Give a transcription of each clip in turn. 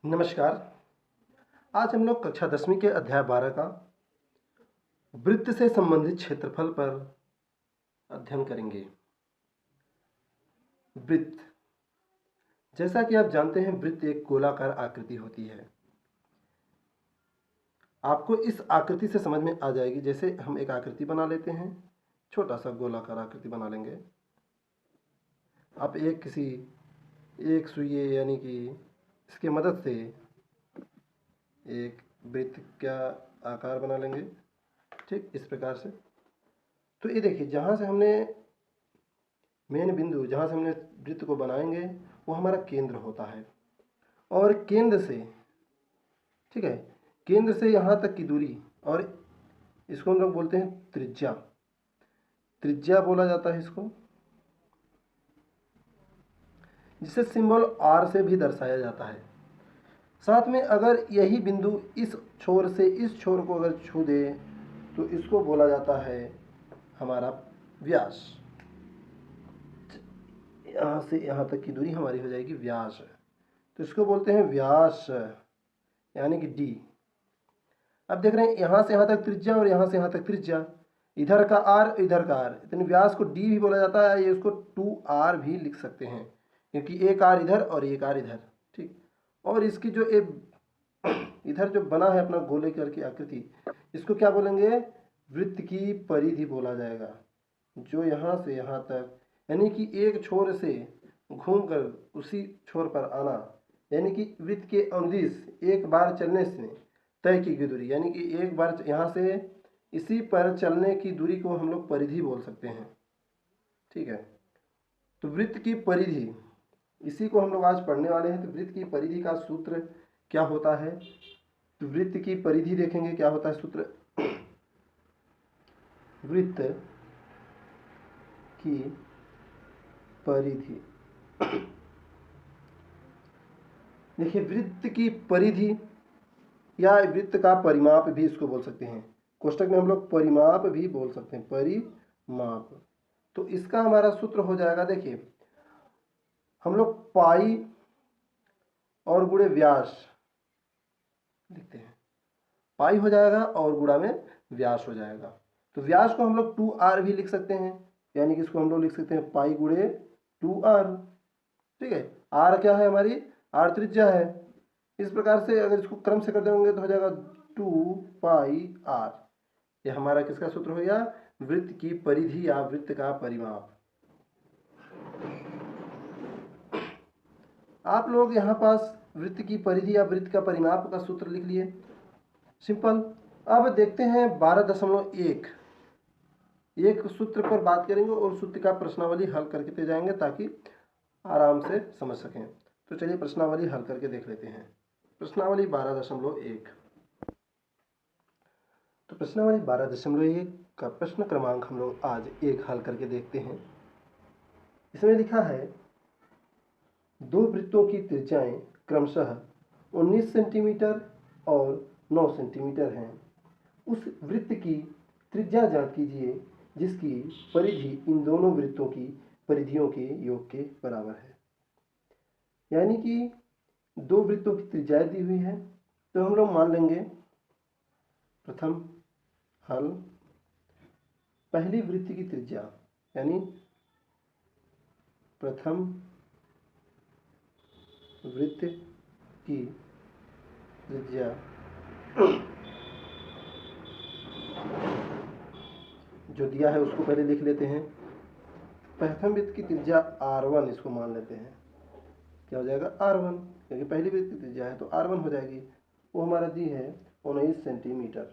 नमस्कार। आज हम लोग कक्षा 10वीं के अध्याय 12 का वृत्त से संबंधित क्षेत्रफल पर अध्ययन करेंगे। वृत्त, जैसा कि आप जानते हैं, वृत्त एक गोलाकार आकृति होती है। आपको इस आकृति से समझ में आ जाएगी। जैसे हम एक आकृति बना लेते हैं, छोटा सा गोलाकार आकृति बना लेंगे। आप एक सुइए यानी कि इसके मदद से एक वृत्त का आकार बना लेंगे, ठीक इस प्रकार से। तो ये देखिए, जहाँ से हमने मेन बिंदु, जहाँ से हमने वृत्त को बनाएंगे, वो हमारा केंद्र होता है। और केंद्र से, ठीक है, केंद्र से यहाँ तक की दूरी, और इसको हम लोग बोलते हैं त्रिज्या। त्रिज्या बोला जाता है इसको, जिसे सिंबल आर से भी दर्शाया जाता है। साथ में अगर यही बिंदु इस छोर से इस छोर को अगर छू दे तो इसको बोला जाता है हमारा व्यास। यहाँ से यहाँ तक की दूरी हमारी हो जाएगी व्यास, तो इसको बोलते हैं व्यास, यानी कि डी। अब देख रहे हैं, यहाँ से यहाँ तक त्रिज्या और यहाँ से यहाँ तक त्रिज्या, इधर का आर इधर का आर, इतने व्यास को डी भी बोला जाता है। ये उसको 2r भी लिख सकते हैं, क्योंकि एक आर इधर और एक आर इधर, ठीक। और इसकी जो इधर जो बना है अपना गोलेकार की आकृति, इसको क्या बोलेंगे? वृत्त की परिधि बोला जाएगा। जो यहाँ से यहाँ तक, यानी कि एक छोर से घूमकर उसी छोर पर आना, यानी कि वृत्त के अनुदिश एक बार चलने से तय की गई दूरी, यानी कि एक बार यहाँ से इसी पर चलने की दूरी को हम लोग परिधि बोल सकते हैं, ठीक है। तो वृत्त की परिधि, इसी को हम लोग आज पढ़ने वाले हैं। तो वृत्त की परिधि का सूत्र क्या होता है? तो वृत्त की परिधि देखेंगे क्या होता है सूत्र। वृत्त की परिधि, देखिए, वृत्त की परिधि या वृत्त का परिमाप भी इसको बोल सकते हैं। कोष्टक में हम लोग परिमाप भी बोल सकते हैं, परिमाप। तो इसका हमारा सूत्र हो जाएगा, देखिए, हम लोग पाई और गुणे व्यास लिखते हैं। पाई हो जाएगा और गुणा में व्यास हो जाएगा। तो व्यास को हम लोग 2r भी लिख सकते हैं, यानी कि इसको हम लोग लिख सकते हैं पाई गुणे 2r, ठीक है। r क्या है? हमारी r त्रिज्या है। इस प्रकार से अगर इसको क्रम से कर देंगे तो हो जाएगा 2πr। ये हमारा किसका सूत्र हो गया? वृत्त की परिधि या वृत्त का परिमाप। आप लोग यहाँ पास वृत्त की परिधि या वृत्त का परिमाप का सूत्र लिख लिए, सिंपल। अब देखते हैं 12.1, एक सूत्र पर बात करेंगे और सूत्र का प्रश्नावली हल करके जाएंगे ताकि आराम से समझ सकें। तो चलिए प्रश्नावली हल करके देख लेते हैं। प्रश्नावली 12.1। तो प्रश्नावली 12.1 का प्रश्न क्रमांक हम लोग आज 1 हल करके देखते हैं। इसमें लिखा है, दो वृत्तों की त्रिज्याएं क्रमशः 19 सेंटीमीटर और 9 सेंटीमीटर हैं। उस वृत्त की त्रिज्या ज्ञात कीजिए जिसकी परिधि इन दोनों वृत्तों की परिधियों के योग के बराबर है। यानी कि दो वृत्तों की त्रिज्याएं दी हुई है, तो हम लोग मान लेंगे प्रथम हल, पहली वृत्त की त्रिज्या, यानी प्रथम वृत्त की त्रिज्या जो दिया है उसको पहले लिख लेते हैं। प्रथम वृत्त की त्रिज्या r1, इसको मान लेते हैं। क्या हो जाएगा? r1, क्योंकि पहली वृत्त की त्रिज्या है तो r1 हो जाएगी। वो हमारा दी है 19 सेंटीमीटर।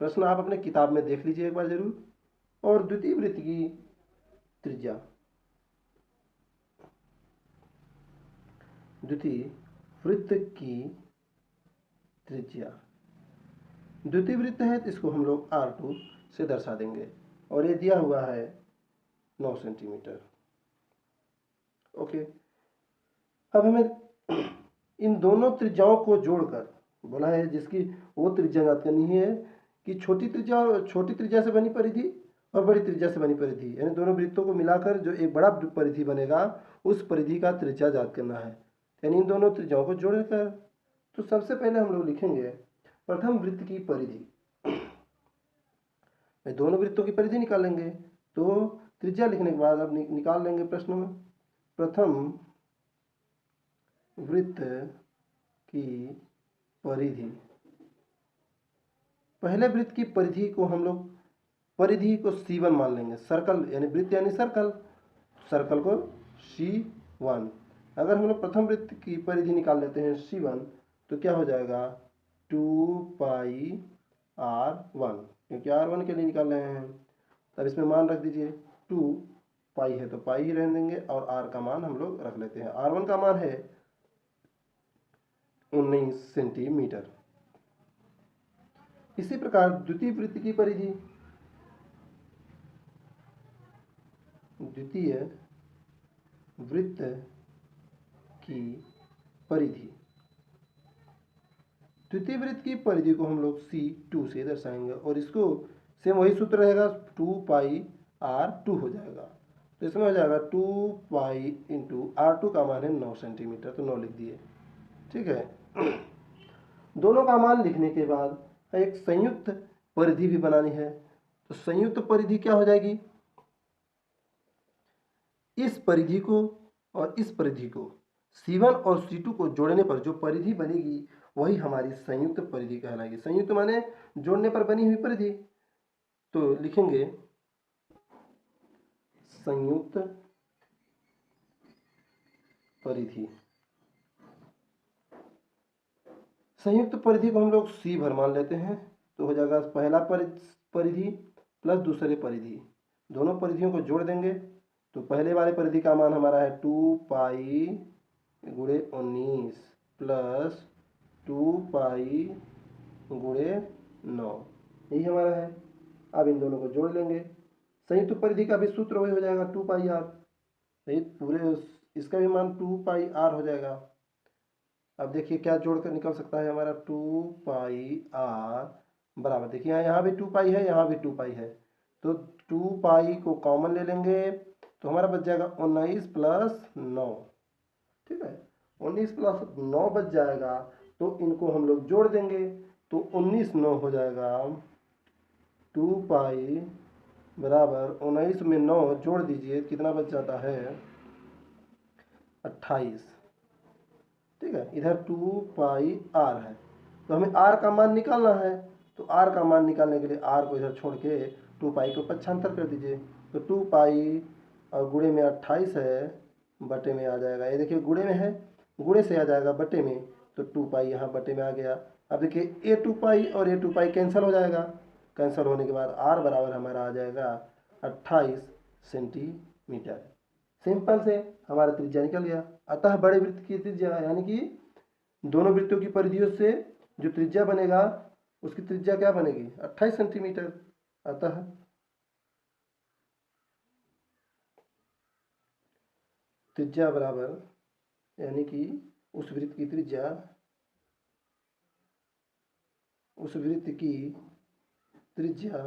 प्रश्न आप अपने किताब में देख लीजिए एक बार जरूर। और द्वितीय वृत्त की त्रिज्या, द्वितीय वृत्त की त्रिज्या, द्वितीय वृत्त है तो इसको हम लोग r2 से दर्शा देंगे, और ये दिया हुआ है 9 सेंटीमीटर। ओके। अब हमें इन दोनों त्रिज्याओं को जोड़कर बोला है, जिसकी वो त्रिज्या ज्ञात करनी है कि छोटी त्रिज्या से बनी परिधि और बड़ी त्रिज्या से बनी परिधि, यानी दोनों वृत्तों को मिलाकर जो एक बड़ा परिधि बनेगा उस परिधि का त्रिज्या ज्ञात करना है, यानी इन दोनों त्रिज्याओं को जोड़कर। तो सबसे पहले हम लोग लिखेंगे प्रथम वृत्त की परिधि, दोनों वृत्तों की परिधि निकालेंगे। तो त्रिज्या लिखने के बाद अब निकाल लेंगे प्रश्न में प्रथम वृत्त की परिधि। पहले वृत्त की परिधि को हम लोग परिधि को C1 मान लेंगे, सर्कल यानी वृत्त यानी सर्कल, सर्कल को C1। अगर हम लोग प्रथम वृत्त की परिधि निकाल लेते हैं C1 तो क्या हो जाएगा 2πr1, क्योंकि r1 के लिए निकाल रहे हैं। तब इसमें मान रख दीजिए 2π है तो पाई ही रहने देंगे और r का मान हम लोग रख लेते हैं। r1 का मान है 19 सेंटीमीटर। इसी प्रकार द्वितीय वृत्त की परिधि, द्वितीय वृत्त की परिधि, द्वितीय वृत्त की परिधि को हम लोग C2 से दर्शाएंगे और इसको सेम वही सूत्र रहेगा 2πr2 हो जाएगा। तो इसमें हो जाएगा 2π इंटू r2 का मान है 9 सेंटीमीटर, तो 9 लिख दिए। ठीक है। दोनों का मान लिखने के बाद एक संयुक्त परिधि भी बनानी है। तो संयुक्त परिधि क्या हो जाएगी, इस परिधि को और इस परिधि को C1 और C2 को जोड़ने पर जो परिधि बनेगी वही हमारी संयुक्त परिधि कहलाएगी। संयुक्त माने जोड़ने पर बनी हुई परिधि। तो लिखेंगे संयुक्त परिधि। संयुक्त परिधि को हम लोग C भर मान लेते हैं, तो हो जाएगा पहला परिधि प्लस दूसरे परिधि, दोनों परिधियों को जोड़ देंगे। तो पहले वाले परिधि का मान हमारा है 2π गुणे 19 प्लस 2π गुणे 9, यही हमारा है। अब इन दोनों को जोड़ लेंगे। संयुक्त परिधि का भी सूत्र वही हो जाएगा 2πr, यही पूरे इसका भी मान 2πr हो जाएगा। अब देखिए क्या जोड़कर निकल सकता है हमारा 2πr बराबर, देखिए यहाँ भी 2π है, यहाँ भी 2π है, तो 2π को कॉमन ले लेंगे तो हमारा बच जाएगा 19 प्लस 9। ठीक है, 19 प्लस 9 बच जाएगा, तो इनको हम लोग जोड़ देंगे तो 19 9 हो जाएगा 2π बराबर 19 में 9 जोड़ दीजिए कितना बच जाता है 28। ठीक है, इधर 2πr है तो हमें r का मान निकालना है। तो r का मान निकालने के लिए r को इधर छोड़ के 2π को पक्षांतर कर दीजिए। तो 2π और गुणे में 28 है, बटे में आ जाएगा, ये देखिए गुणे में है, गुणे से आ जाएगा बटे में, तो 2π यहाँ बटे में आ गया। अब देखिए ये 2π और ये 2π कैंसिल हो जाएगा, कैंसिल होने के बाद r बराबर हमारा आ जाएगा 28 सेंटीमीटर। सिंपल से हमारा त्रिज्या निकल गया। अतः बड़े वृत्त की त्रिज्या यानी कि दोनों वृत्तों की परिधियों से जो त्रिज्या बनेगा उसकी त्रिज्या क्या बनेगी 28 सेंटीमीटर। अतः त्रिज्या बराबर यानी कि उस वृत्त की त्रिज्या, उस वृत्त की त्रिज्या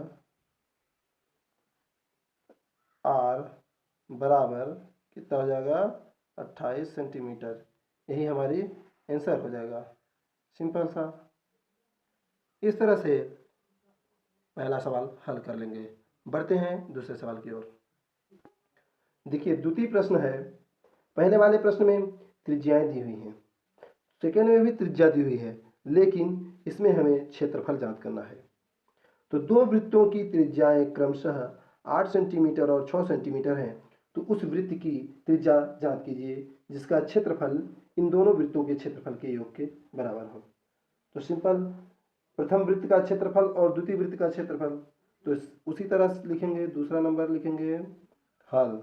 r बराबर कितना हो जाएगा 28 सेंटीमीटर। यही हमारी आंसर हो जाएगा, सिंपल सा। इस तरह से पहला सवाल हल कर लेंगे। बढ़ते हैं दूसरे सवाल की ओर। देखिए द्वितीय प्रश्न है, पहले वाले प्रश्न में त्रिज्याएं दी हुई हैं, सेकेंड में भी त्रिज्या दी हुई है, लेकिन इसमें हमें क्षेत्रफल ज्ञात करना है। तो दो वृत्तों की त्रिज्याएं क्रमशः 8 सेंटीमीटर और 6 सेंटीमीटर हैं, तो उस वृत्त की त्रिज्या ज्ञात कीजिए जिसका क्षेत्रफल इन दोनों वृत्तों के क्षेत्रफल के योग के बराबर हो। तो सिंपल, प्रथम वृत्त का क्षेत्रफल और द्वितीय वृत्त का क्षेत्रफल, तो उसी तरह लिखेंगे। दूसरा नंबर लिखेंगे हल।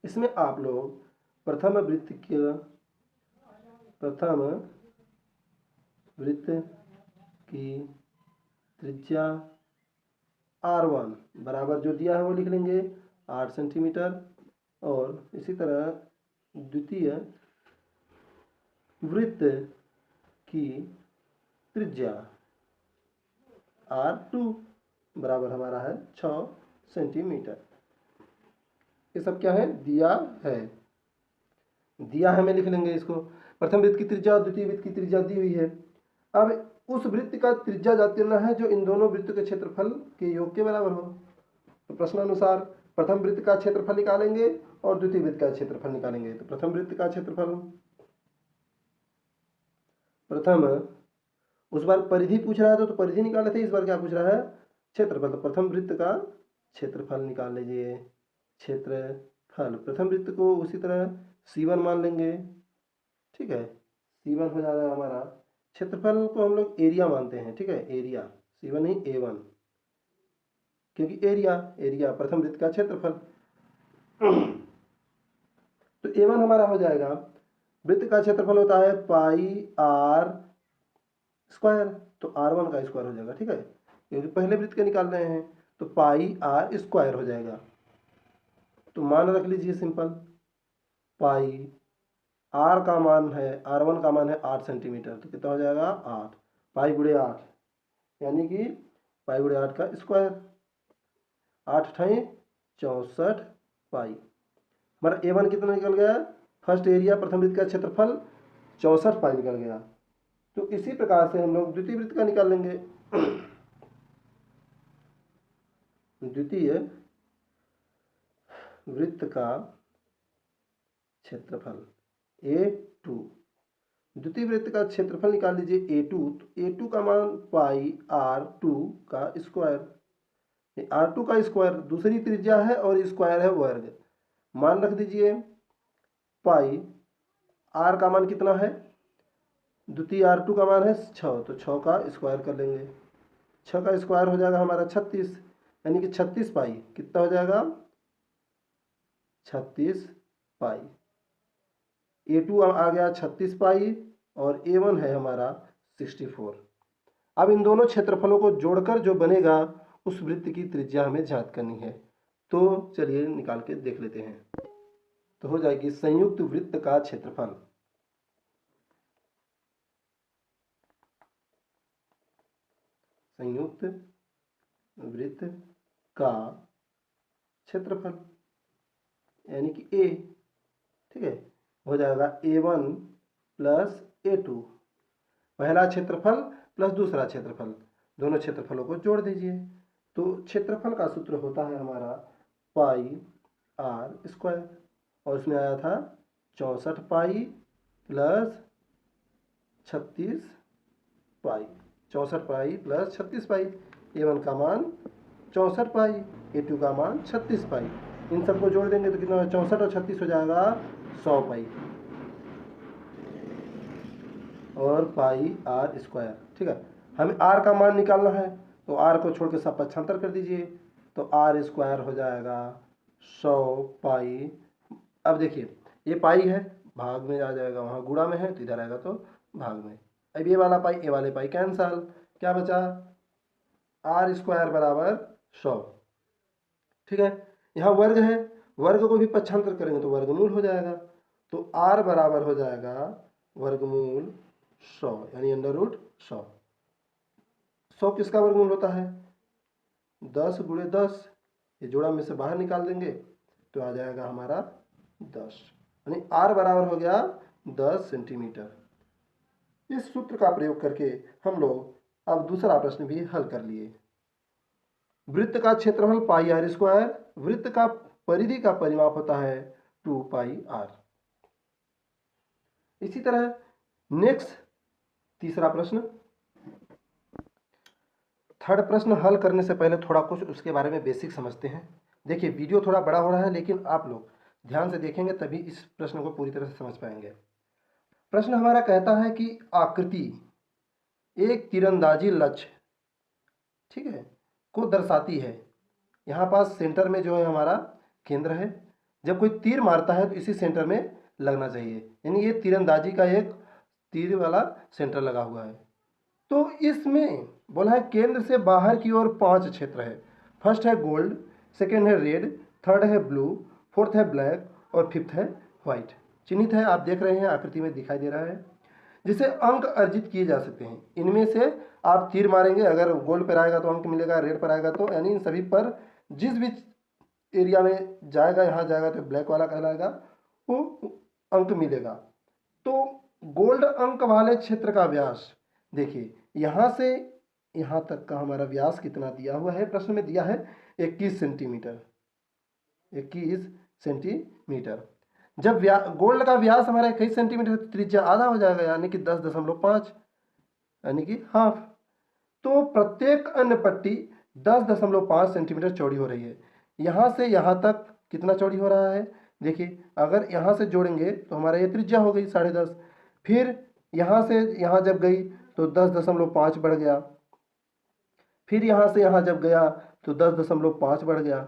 इसमें आप लोग प्रथम वृत्त की त्रिज्या r1 बराबर जो दिया है वो लिख लेंगे 8 सेंटीमीटर, और इसी तरह द्वितीय वृत्त की त्रिज्या r2 बराबर हमारा है 6 सेंटीमीटर। ये सब क्या है, दिया है। दिया है में लिख लेंगे इसको। प्रथम वृत्त की त्रिज्या और द्वितीय वृत्त की त्रिज्या दी हुई है। अब उस वृत्त का त्रिज्या ज्ञात करना है जो इन दोनों वृत्तों के क्षेत्रफल के योग के बराबर हो। तो प्रश्नानुसार प्रथम वृत्त का क्षेत्रफल निकालेंगे और द्वितीय वृत्त का क्षेत्रफल निकालेंगे। तो प्रथम वृत्त का क्षेत्रफल, प्रथम उस बार परिधि पूछ रहा था तो परिधि निकाले थे, इस बार क्या पूछ रहा है, क्षेत्रफल। तो प्रथम वृत्त का क्षेत्रफल निकाल लीजिए। क्षेत्रफल प्रथम वृत्त को उसी तरह C1 मान लेंगे, ठीक है। C1 हो जाएगा हमारा, क्षेत्रफल को हम लोग एरिया मानते हैं, ठीक है, एरिया C1 नहीं A1, क्योंकि एरिया प्रथम वृत्त का क्षेत्रफल। तो A1 हमारा हो जाएगा, वृत्त का क्षेत्रफल होता है पाई R स्क्वायर, तो R1 का स्क्वायर हो जाएगा, ठीक है, क्योंकि पहले वृत्त के निकाल रहे हैं। तो पाई R स्क्वायर हो जाएगा। तो मान रख लीजिए सिंपल, पाई R का मान है, R1 का मान है 8 सेंटीमीटर, तो कितना हो जाएगा 8 पाई गुणे 8, यानी कि पाई गुणे 8 का स्क्वायर, 8 × 64 पाई। हमारा A1 कितना निकल गया, फर्स्ट एरिया प्रथम वृत्त का क्षेत्रफल 64 पाई निकल गया। तो इसी प्रकार से हम लोग द्वितीय वृत्त का निकाल लेंगे। द्वितीय वृत्त का क्षेत्रफल A2, द्वितीय वृत्त का क्षेत्रफल निकाल लीजिए A2। तो A2 का मान पाई R2 का स्क्वायर, R2 का स्क्वायर दूसरी त्रिज्या है और स्क्वायर है वर्ग, मान रख दीजिए। पाई R का मान कितना है, द्वितीय R2 का मान है 6, तो 6 का स्क्वायर कर लेंगे। 6 का स्क्वायर हो जाएगा हमारा 36, यानी कि 36 पाई, कितना हो जाएगा 36 पाई। A2 आ गया 36 पाई और A1 है हमारा 64। अब इन दोनों क्षेत्रफलों को जोड़कर जो बनेगा उस वृत्त की त्रिज्या हमें ज्ञात करनी है। तो चलिए निकाल के देख लेते हैं। तो हो जाएगी संयुक्त वृत्त का क्षेत्रफल, संयुक्त वृत्त का क्षेत्रफल यानी कि A, ठीक है, हो जाएगा A1 प्लस A2, पहला क्षेत्रफल प्लस दूसरा क्षेत्रफल, दोनों क्षेत्रफलों को जोड़ दीजिए। तो क्षेत्रफल का सूत्र होता है हमारा पाई R स्क्वायर, और उसमें आया था 64 पाई प्लस 36 पाई, 64 पाई प्लस 36 पाई। A1 का मान 64 पाई, A2 का मान 36 पाई, इन सबको जोड़ देंगे तो कितना, 64 और 36 हो जाएगा 100 पाई और पाई R स्क्वायर, ठीक है। हमें R का मान निकालना है, तो R को छोड़ के सब पक्षांतर कर दीजिए, तो R स्क्वायर हो जाएगा 100 पाई। अब देखिए ये पाई है, भाग में आ जाएगा, वहाँ गुणा में है तो इधर आएगा तो भाग में। अब ये वाला पाई, ये वाले पाई कैंसल, क्या बचा, R स्क्वायर बराबर 100, ठीक है। यहाँ वर्ग है, वर्ग को भी पक्षांतर करेंगे तो वर्गमूल हो जाएगा, तो R बराबर हो जाएगा वर्गमूल 100, यानी √100। 100 किसका वर्गमूल होता है, 10 × 10, ये जोड़ा में से बाहर निकाल देंगे तो आ जाएगा हमारा 10, यानी R बराबर हो गया 10 सेंटीमीटर। इस सूत्र का प्रयोग करके हम लोग अब दूसरा प्रश्न भी हल कर लिए। वृत्त का क्षेत्रफल पाई R स्क्वायर, वृत्त का परिधि का परिमाप होता है 2 पाई R। इसी तरह नेक्स्ट तीसरा प्रश्न, थर्ड प्रश्न हल करने से पहले थोड़ा कुछ उसके बारे में बेसिक समझते हैं। देखिए वीडियो थोड़ा बड़ा हो रहा है, लेकिन आप लोग ध्यान से देखेंगे तभी इस प्रश्न को पूरी तरह से समझ पाएंगे। प्रश्न हमारा कहता है कि आकृति एक तीरंदाजी लक्ष्य, ठीक है, को दर्शाती है। यहाँ पास सेंटर में जो है हमारा केंद्र है, जब कोई तीर मारता है तो इसी सेंटर में लगना चाहिए, यानी ये तीरंदाजी का एक तीर वाला सेंटर लगा हुआ है। तो इसमें बोला है केंद्र से बाहर की ओर 5 क्षेत्र है। फर्स्ट है गोल्ड, सेकेंड है रेड, थर्ड है ब्लू, फोर्थ है ब्लैक और फिफ्थ है व्हाइट। चिन्हित है, आप देख रहे हैं आकृति में दिखाई दे रहा है। जिससे अंक अर्जित किए जा सकते हैं। इनमें से आप तीर मारेंगे, अगर गोल्ड पर आएगा तो अंक मिलेगा, रेड पर आएगा तो, यानी इन सभी पर जिस भी एरिया में जाएगा, यहाँ जाएगा तो ब्लैक वाला कहलाएगा, वो अंक मिलेगा। तो गोल्ड अंक वाले क्षेत्र का व्यास, देखिए यहाँ से यहाँ तक का हमारा व्यास कितना दिया हुआ है, प्रश्न में दिया है 21 सेंटीमीटर, 21 सेंटीमीटर। जब गोल्ड का व्यास हमारा 21 सेंटीमीटर, त्रिज्या आधा हो जाएगा, यानी कि 10.5, यानी कि हाफ। तो प्रत्येक अन्य पट्टी 10.5 सेंटीमीटर चौड़ी हो रही है। यहाँ से यहाँ तक कितना चौड़ी हो रहा है, देखिए अगर यहाँ से जोड़ेंगे तो हमारा ये त्रिज्या हो गई 10.5, फिर यहाँ से यहाँ जब गई तो 10.5 बढ़ गया, फिर यहाँ से यहाँ जब गया तो 10.5 बढ़ गया,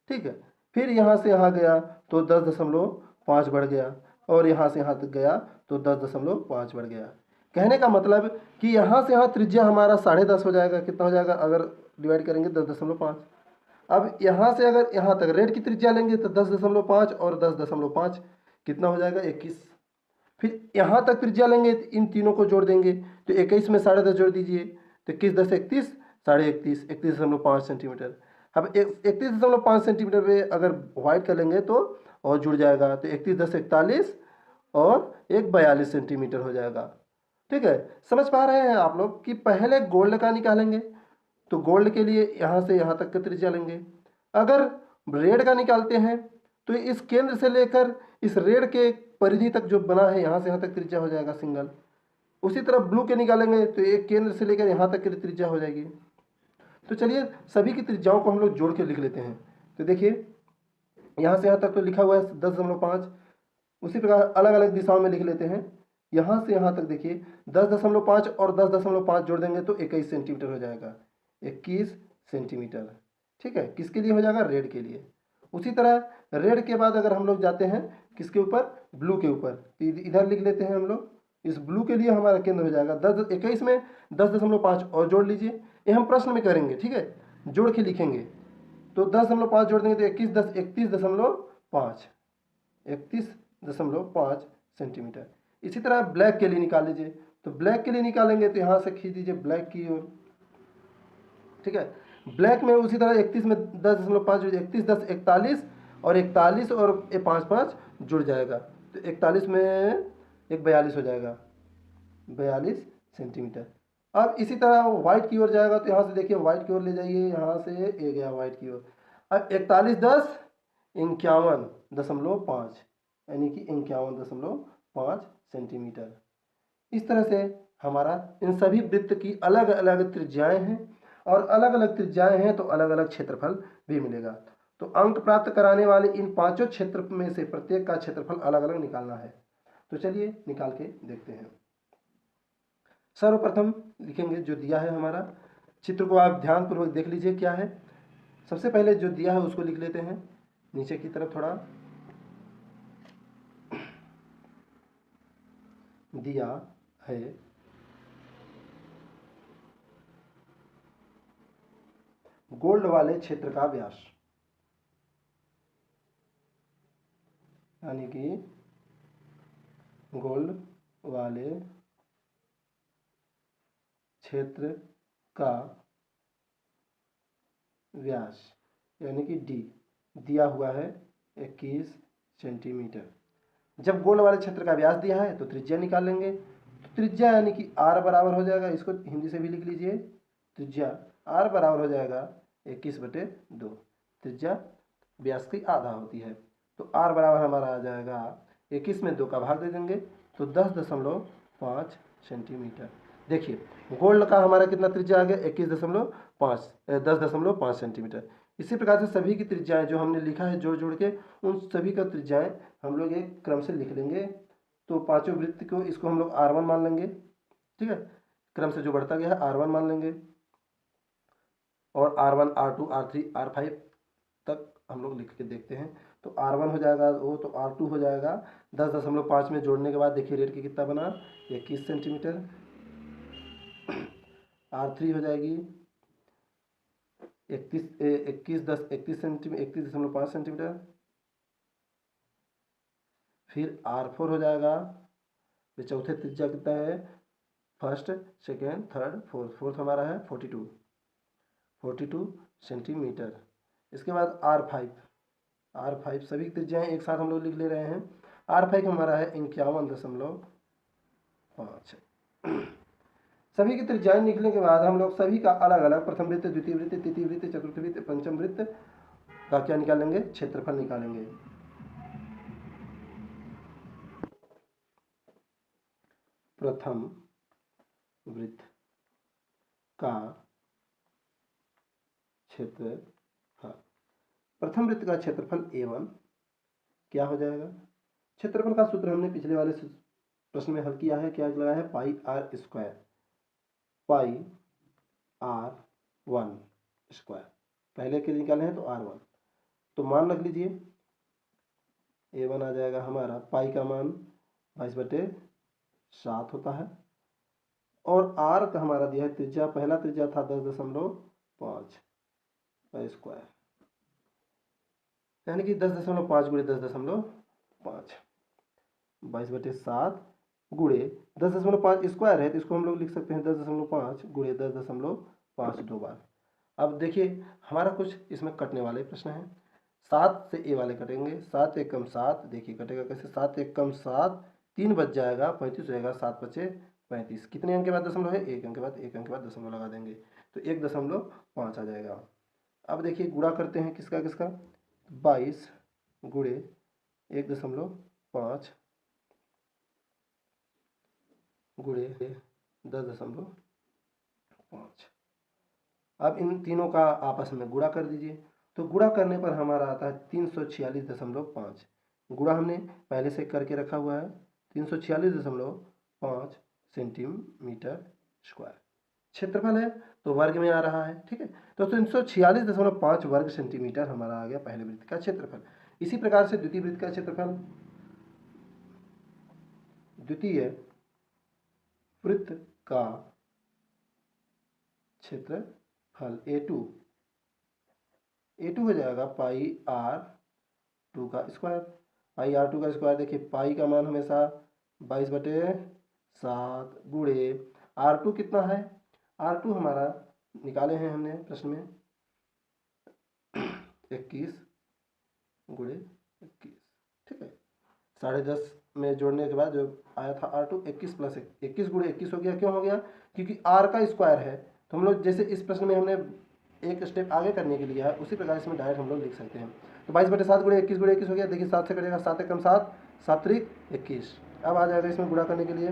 ठीक है, फिर यहाँ से यहाँ गया तो 10.5 बढ़ गया, और यहाँ से यहाँ तक गया तो 10.5 बढ़ गया। कहने का मतलब कि यहाँ से यहाँ त्रिज्या हमारा 10.5 हो जाएगा, कितना हो जाएगा अगर डिवाइड करेंगे 10.5। अब यहाँ से अगर यहाँ तक रेड की त्रिज्या लेंगे तो 10.5 और 10.5 कितना हो जाएगा 21। फिर यहाँ तक त्रिज्या लेंगे, इन तीनों को जोड़ देंगे तो 21 में 10.5 जोड़ दीजिए तो 21 10 31, 31.5, 31.5 सेंटीमीटर। अब 31.5 सेंटीमीटर पे अगर वाइड कर लेंगे तो और जुड़ जाएगा, तो 31 10 41 और 42 सेंटीमीटर हो जाएगा। ठीक है, समझ पा रहे हैं आप लोग कि पहले गोल्ड का निकालेंगे तो गोल्ड के लिए यहाँ से यहाँ तक का त्रिज्या लेंगे। अगर रेड का निकालते हैं तो इस केंद्र से लेकर इस रेड के परिधि तक जो बना है यहाँ से यहाँ तक त्रिज्या हो जाएगा सिंगल। उसी तरह ब्लू के निकालेंगे तो एक केंद्र से लेकर यहाँ तक की त्रिज्या हो जाएगी। तो चलिए सभी की त्रिज्याओं को हम लोग जोड़ के लिख लेते हैं। तो देखिए यहाँ से यहाँ तक तो लिखा हुआ है 10.5, उसी प्रकार अलग अलग दिशाओं में लिख लेते हैं। यहाँ से यहाँ तक देखिए 10.5 और 10.5 जोड़ देंगे तो 21 सेंटीमीटर हो जाएगा, 21 सेंटीमीटर। ठीक है, किसके लिए हो जाएगा, रेड के लिए। उसी तरह रेड के बाद अगर हम लोग जाते हैं किसके ऊपर, ब्लू के ऊपर, तो इधर लिख लेते हैं हम लोग। इस ब्लू के लिए हमारा केंद्र हो जाएगा 21 में 10.5 और जोड़ लीजिए, ये हम प्रश्न में करेंगे, ठीक है, जोड़ के लिखेंगे। तो 10.5 जोड़ देंगे तो 21 10 31.5, 31.5 सेंटीमीटर। इसी तरह ब्लैक के लिए निकाल लीजिए, तो ब्लैक के लिए निकालेंगे तो यहाँ से खींच दीजिए ब्लैक की ओर। ठीक है, ब्लैक में उसी तरह 31 में 10.5 31 10 41 और 41 और 5 जुड़ जाएगा, तो 41 में 42 हो जाएगा, 42 सेंटीमीटर। अब इसी तरह व्हाइट की ओर जाएगा तो यहाँ से देखिए व्हाइट की ओर ले जाइए, यहाँ से ये गया व्हाइट की ओर। अब 41 10 51.5, यानी कि 51.5 सेंटीमीटर। इस तरह से हमारा इन सभी वृत्त की अलग अलग त्रिज्याएं हैं, और अलग अलग त्रिज्याएं हैं तो अलग अलग क्षेत्रफल भी मिलेगा। तो अंक प्राप्त कराने वाले इन पांचों क्षेत्र में से प्रत्येक का क्षेत्रफल अलग अलग निकालना है। तो चलिए निकाल के देखते हैं। सर्वप्रथम लिखेंगे जो दिया है हमारा, चित्र को आप ध्यानपूर्वक देख लीजिए क्या है। सबसे पहले जो दिया है उसको लिख लेते हैं नीचे की तरफ, थोड़ा दिया है गोल्ड वाले क्षेत्र का व्यास, यानी कि गोल्ड वाले क्षेत्र का व्यास, यानी कि डी दिया हुआ है 21 सेंटीमीटर। जब गोल्ड वाले क्षेत्र का व्यास दिया है तो त्रिज्या निकाल लेंगे। तो त्रिज्या यानी कि आर बराबर हो जाएगा, इसको हिंदी से भी लिख लीजिए, त्रिज्या आर बराबर हो जाएगा 21/2। त्रिज्या व्यास की आधा होती है, तो आर बराबर हमारा आ जाएगा 21 में 2 का भाग दे देंगे तो 10.5 सेंटीमीटर। देखिए गोल्ड का हमारा कितना त्रिज्या आ गया, 10.5 सेंटीमीटर। इसी प्रकार से सभी की त्रिज्याएं जो हमने लिखा है जोड़ जोड़ के, उन सभी का त्रिज्याएं हम लोग एक क्रम से लिख लेंगे। तो पांचों वृत्त को इसको हम लोग R1 मान लेंगे, ठीक है, क्रम से जो बढ़ता गया है R1 मान लेंगे, और R1 R2 R3 R5 तक हम लोग लिख के देखते हैं। तो R1 हो जाएगा वो, तो R2 हो जाएगा 10.5 में जोड़ने के बाद देखिए रेड की कितना बना, 21 सेंटीमीटर। R3 हो जाएगी 21 सेंटीमीटर, 21.5 सेंटीमीटर। फिर R4 हो जाएगा तो चौथे त्रिज्या कितना है, first second third fourth, fourth हमारा है 42 सेंटीमीटर। इसके बाद R5 सभी त्रिज्याएं एक साथ हम लोग लिख ले रहे हैं। R5 हमारा है 51.5। सभी की त्रिज्याएं लिखने के बाद हम लोग सभी का अलग अलग प्रथम वृत्त, द्वितीय वृत्त, तृतीय वृत्त, चतुर्थ वृत्त, पंचम वृत्त का क्या निकालेंगे, क्षेत्रफल निकालेंगे। प्रथम वृत्त का क्षेत्रफल, प्रथम वृत्त का क्षेत्रफल A1 क्या हो जाएगा। क्षेत्रफल का सूत्र हमने पिछले वाले प्रश्न में हल किया है, क्या लगाया है, पाई r स्क्वायर, पाई r1 स्क्वायर, पहले के निकाले हैं तो r1, तो मान रख लीजिए A1 आ जाएगा हमारा, पाई का मान 22/7 होता है, और r का हमारा दिया है त्रिज्या, पहला त्रिज्या था 10.5 स्क्वायर, यानी कि 10.5 गुणे 10.5, 22/7 गुणे 10.5 स्क्वायर है, तो इसको हम लोग लिख सकते हैं 10.5 गुणे 10.5 दो बार। अब देखिए हमारा कुछ इसमें कटने वाले प्रश्न हैं। 7 से ए वाले कटेंगे, 7 एक कम 7, देखिए कटेगा कैसे, 7 एक कम 7, 3 बच जाएगा, 35 हो जाएगा, 7 बचे 35, कितने अंक के बाद दशमलव है, एक अंक के बाद, एक अंक के बाद दशमलव लगा देंगे तो 1.5 आ जाएगा। अब देखिए गुणा करते हैं किसका किसका, 22 गुणे 1.5 गुणे 10.5। अब इन तीनों का आपस में गुणा कर दीजिए, तो गुणा करने पर हमारा आता है 346.5। गुणा हमने पहले से करके रखा हुआ है, 346.5 सेंटीमीटर स्क्वायर। क्षेत्रफल है तो वर्ग में आ रहा है, ठीक है, तो 346.5 वर्ग सेंटीमीटर हमारा आ गया पहले वृत्त का क्षेत्रफल। इसी प्रकार से द्वितीय वृत्त का क्षेत्रफल, द्वितीय वृत्त का क्षेत्रफल A2 हो जाएगा पाई R2 का स्क्वायर, पाई R2 का स्क्वायर, देखिए पाई का मान हमेशा 22/7 गुणे R2 कितना है, R2 हमारा निकाले हैं हमने प्रश्न में 21 गुणे 21, ठीक है, 10.5 में जोड़ने के बाद जो आया था R2 21 + 21 गुणे 21 हो गया। क्यों हो गया, क्योंकि R का स्क्वायर है, तो हम लोग जैसे इस प्रश्न में हमने एक स्टेप आगे करने के लिए है, उसी प्रकार इसमें डायरेक्ट हम लोग लिख सकते हैं। तो 22/7 गुणे 21 हो गया, देखिए 7 से कटेगा, 7 एकम 7, 7 त्रिक 21। अब आ जाएगा इसमें गुणा करने के लिए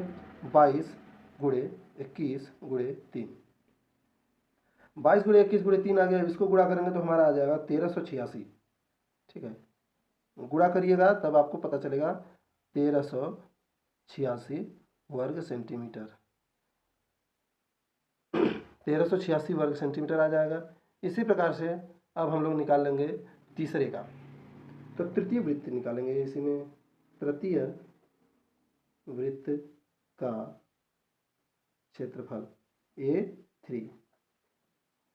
22 गुणे 21 गुणे 3, 22 गुणे 21 गुणे 3 आ गया। इसको गुणा करेंगे तो हमारा आ जाएगा 1386, ठीक है, गुणा करिएगा तब आपको पता चलेगा 1386 वर्ग सेंटीमीटर, 1386 वर्ग सेंटीमीटर आ जाएगा। इसी प्रकार से अब हम लोग निकाल लेंगे तीसरे का, तो तृतीय वृत्त निकालेंगे इसी में, तृतीय वृत्त का क्षेत्रफल A3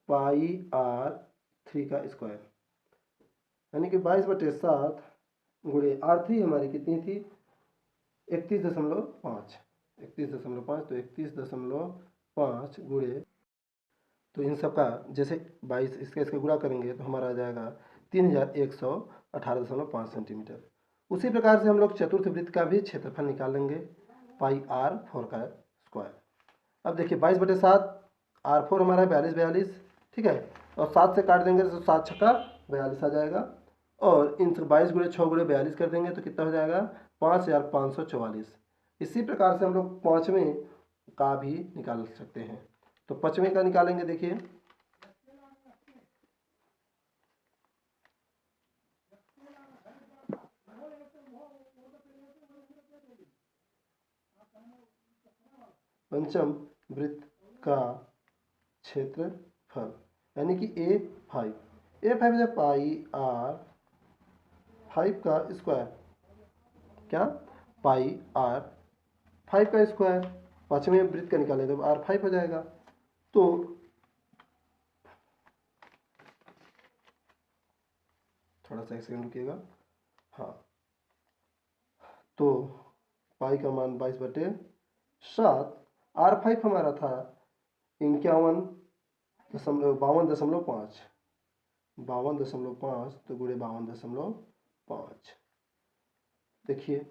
पाई R3 का स्क्वायर, यानी कि 22/7 गुणे R3 हमारी कितनी थी, 31.5, 31.5, तो 31.5 गुणे, तो इन सब का जैसे 22 इसके गुणा करेंगे तो हमारा आ जाएगा 3118.5 सेंटीमीटर। उसी प्रकार से हम लोग चतुर्थ वृत्त का भी क्षेत्रफल निकाल लेंगे, पाई R4 का स्क्वायर। अब देखिए 22/7, R4 हमारा है 42, ठीक है, और 7 से काट देंगे तो 7 छक्का 42 आ जाएगा, और इन 22 गुणे 6 गुणे 42 कर देंगे तो कितना हो जाएगा 5544। इसी प्रकार से हम लोग पाँचवें का भी निकाल सकते हैं, तो पाँचवें का निकालेंगे, देखिए पंचम वृत्त का क्षेत्रफल, यानी कि A5 है पाई R5 का स्क्वायर, क्या, पाई R5 का स्क्वायर, पांचवें वृत्त का निकालें तो R5 हो जाएगा। तो थोड़ा सा एक सेकंड रुकिएगा, हाँ, तो पाई का मान 22/7। R5 हमारा था 52.52.5, 52.5 तो गुणे 52.5। देखिए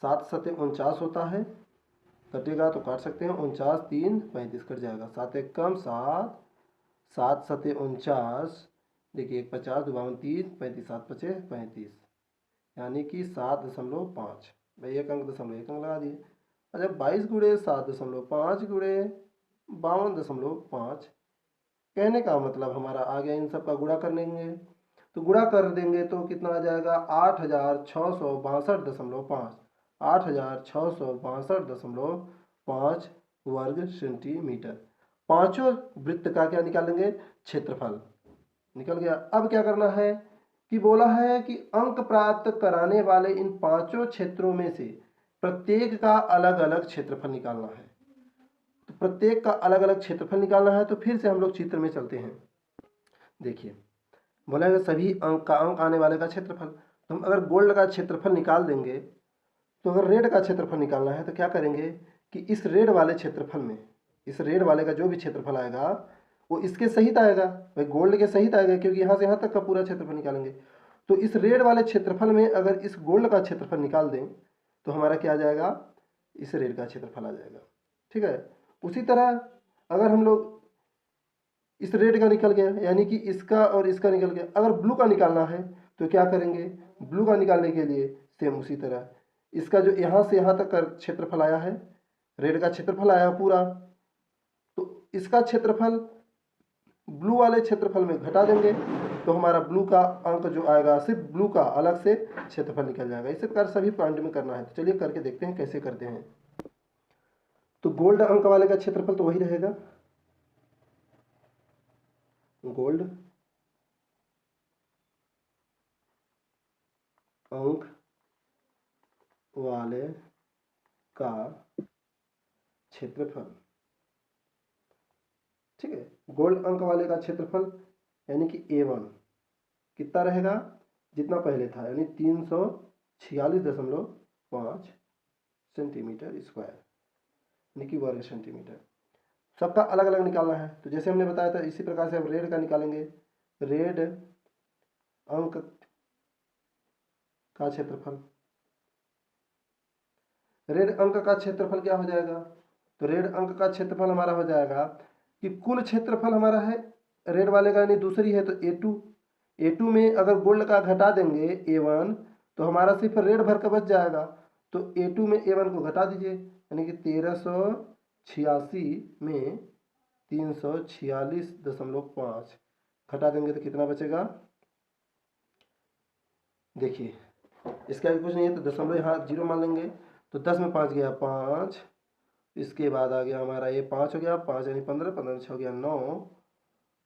7 सते 49 होता है, कटेगा तो काट सकते हैं, 49 3 35 कट जाएगा, 7 एक कम 7, 7 सते 49, देखिए 50 52 3 35 7 पचे 35, यानी कि 7.5। भाई एक अंक दशमलव एक अंक लगा दिए। अच्छा 22 गुणे 7.5 गुणे 52.5, कहने का मतलब हमारा आ गया, इन सब का गुणा कर लेंगे तो गुणा कर देंगे तो कितना आ जाएगा 8662.5, 8662.5 वर्ग सेंटीमीटर। पांचों वृत्त का क्या निकालेंगे, क्षेत्रफल निकल गया। अब क्या करना है कि बोला है कि अंक प्राप्त कराने वाले इन पांचों क्षेत्रों में से प्रत्येक का अलग अलग क्षेत्रफल निकालना है। तो प्रत्येक का अलग अलग क्षेत्रफल निकालना है, तो फिर से हम लोग चित्र में चलते हैं। देखिए बोला है सभी अंक का अंक आने वाले का क्षेत्रफल, तो हम अगर गोल्ड का क्षेत्रफल निकाल देंगे, तो अगर रेड का क्षेत्रफल निकालना है तो क्या करेंगे कि इस रेड वाले क्षेत्रफल में, इस रेड वाले का जो भी क्षेत्रफल आएगा वो इसके सहित आएगा, भाई गोल्ड के सहित आएगा, क्योंकि यहाँ से यहाँ तक का पूरा क्षेत्रफल निकालेंगे। तो इस रेड वाले क्षेत्रफल में अगर इस गोल्ड का क्षेत्रफल निकाल दें तो हमारा क्या आ जाएगा, इस रेड का क्षेत्रफल आ जाएगा। ठीक है, उसी तरह अगर हम लोग इस रेड का निकल गया, यानी कि इसका और इसका निकल गया, अगर ब्लू का निकालना है तो क्या करेंगे, ब्लू का निकालने के लिए सेम उसी तरह इसका जो यहाँ से यहाँ तक का क्षेत्रफल आया है, रेड का क्षेत्रफल आया पूरा, तो इसका क्षेत्रफल ब्लू वाले क्षेत्रफल में घटा देंगे तो हमारा ब्लू का अंक जो आएगा, सिर्फ ब्लू का अलग से क्षेत्रफल निकल जाएगा। इसी प्रकार सभी पॉइंट में करना है, तो चलिए करके देखते हैं कैसे करते हैं। तो गोल्ड अंक वाले का क्षेत्रफल तो वही रहेगा, गोल्ड अंक वाले का क्षेत्रफल, ठीक है, गोल्ड अंक वाले का क्षेत्रफल यानी कि A1 कितना रहेगा, जितना पहले था, यानी 346.5 सेंटीमीटर स्क्वायर, यानी कि वर्ग सेंटीमीटर। सबका अलग अलग निकालना है, तो जैसे हमने बताया था इसी प्रकार से हम रेड का निकालेंगे। रेड अंक का क्षेत्रफल, रेड अंक का क्षेत्रफल क्या हो जाएगा, तो रेड अंक का क्षेत्रफल हमारा हो जाएगा कि कुल क्षेत्रफल हमारा है रेड वाले का, यानी दूसरी है तो A2, A2 में अगर गोल्ड का घटा देंगे A1 तो हमारा सिर्फ रेड भर का बच जाएगा, तो A2 में A1 को घटा दीजिए, यानी कि 1386 में 346.5 घटा देंगे तो कितना बचेगा, देखिए इसका भी कुछ नहीं है तो दशमलव यहाँ 0 मान लेंगे, तो 10 में 5 गया 5, इसके बाद आ गया हमारा ये 5 हो गया, 5 यानी 15, 15 में 6 हो गया 9,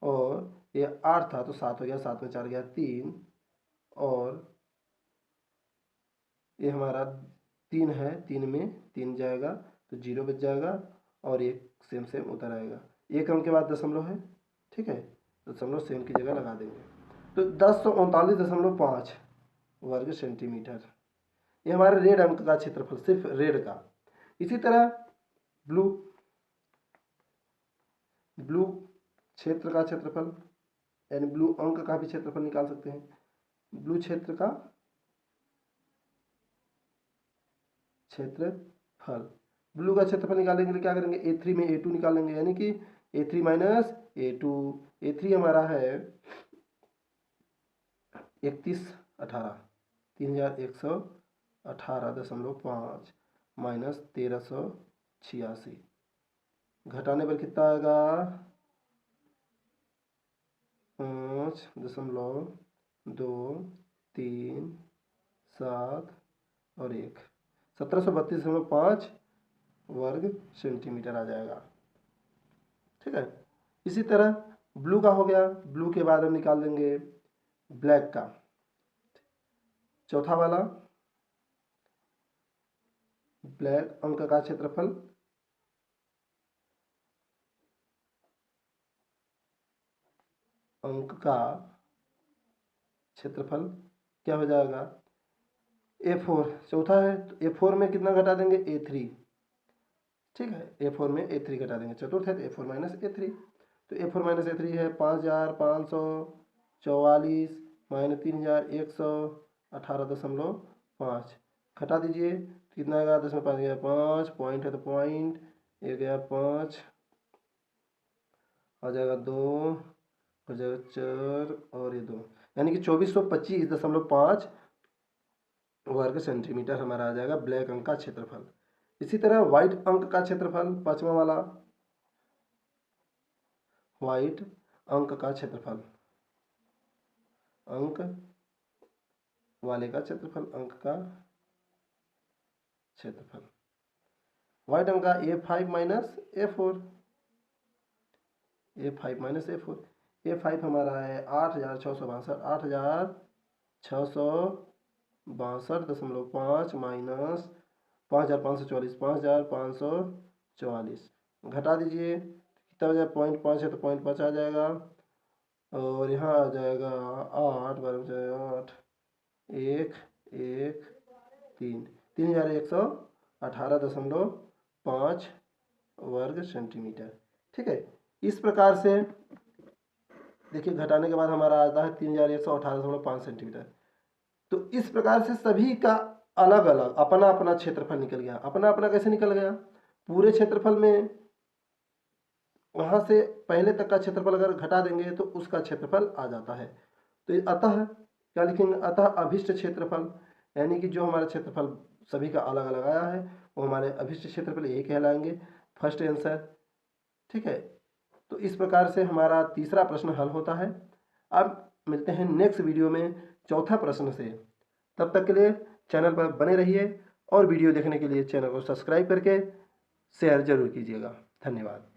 और ये 8 था तो 7 हो गया, 7 में 4 गया 3, और ये हमारा 3 है, 3 में 3 जाएगा तो 0 बच जाएगा, और एक सेम सेम उतर आएगा, एक अंक के बाद दशमलव है, ठीक है, दशमलव सेम की जगह लगा देंगे, तो 1039.5 वर्ग सेंटीमीटर, ये हमारे रेड अंक का क्षेत्रफल, सिर्फ रेड का। इसी तरह ब्लू, ब्लू क्षेत्र का क्षेत्रफल, यानी ब्लू अंक का भी क्षेत्रफल निकाल सकते हैं। ब्लू क्षेत्र का क्षेत्रफल, ब्लू का क्षेत्रफल निकालने के लिए क्या करेंगे, A3 में A2 निकालेंगे, यानी कि A3 माइनस A2, A3 हमारा है 3118 माइनस 1386, घटाने पर कितना आएगा 5.237 और 1, 1732.5 वर्ग सेंटीमीटर आ जाएगा। ठीक है, इसी तरह ब्लू का हो गया, ब्लू के बाद हम निकाल देंगे ब्लैक का, चौथा वाला ब्लैक अंक का क्षेत्रफल, अंक का क्षेत्रफल क्या हो जाएगा, A4 चौथा है, तो A4 में कितना घटा देंगे A3, ठीक है, A4 में A3 घटा देंगे। चतुर्थ है तो A4 माइनस A3, तो A4 माइनस A3 है 5544 माइनस 3118.5 घटा दीजिए, कितना आएगा, 10 में 5 गया 5, पॉइंट है तो पॉइंट, ये गया 5, आ जाएगा 2, हो जाएगा 4 और ये 2, यानी कि 2425.5 वर्ग सेंटीमीटर हमारा आ जाएगा ब्लैक अंक का क्षेत्रफल। इसी तरह व्हाइट अंक का क्षेत्रफल, पांचवा वाला, व्हाइट अंक का क्षेत्रफल, अंक वाले का क्षेत्रफल, अंक का क्षेत्रफल, व्हाइट अंक का A5 minus A4, A5 minus A4, A5 हमारा है 8662 माइनस 5544 घटा दीजिए, कितना हो जाए, 0.5 है तो 0.5 आ जाएगा, और यहाँ आ जाएगा 8 बारह 8, 1 1 3, 3118.5 वर्ग सेंटीमीटर, ठीक है। इस प्रकार से देखिए घटाने के बाद हमारा आता है 3118.5 सेंटीमीटर। तो इस प्रकार से सभी का अलग अलग अपना अपना क्षेत्रफल निकल गया। अपना अपना कैसे निकल गया, पूरे क्षेत्रफल में वहां से पहले तक का क्षेत्रफल अगर घटा देंगे तो उसका क्षेत्रफल आ जाता है। तो अतः क्या लिखेंगे, अतः अभिष्ट क्षेत्रफल, यानी कि जो हमारा क्षेत्रफल सभी का अलग अलग आया है वो हमारे अभिष्ट क्षेत्रफल यही कहलाएंगे, फर्स्ट आंसर, ठीक है। तो इस प्रकार से हमारा तीसरा प्रश्न हल होता है। अब मिलते हैं नेक्स्ट वीडियो में चौथा प्रश्न से। तब तक के लिए चैनल पर बने रहिए और वीडियो देखने के लिए चैनल को सब्सक्राइब करके शेयर जरूर कीजिएगा। धन्यवाद।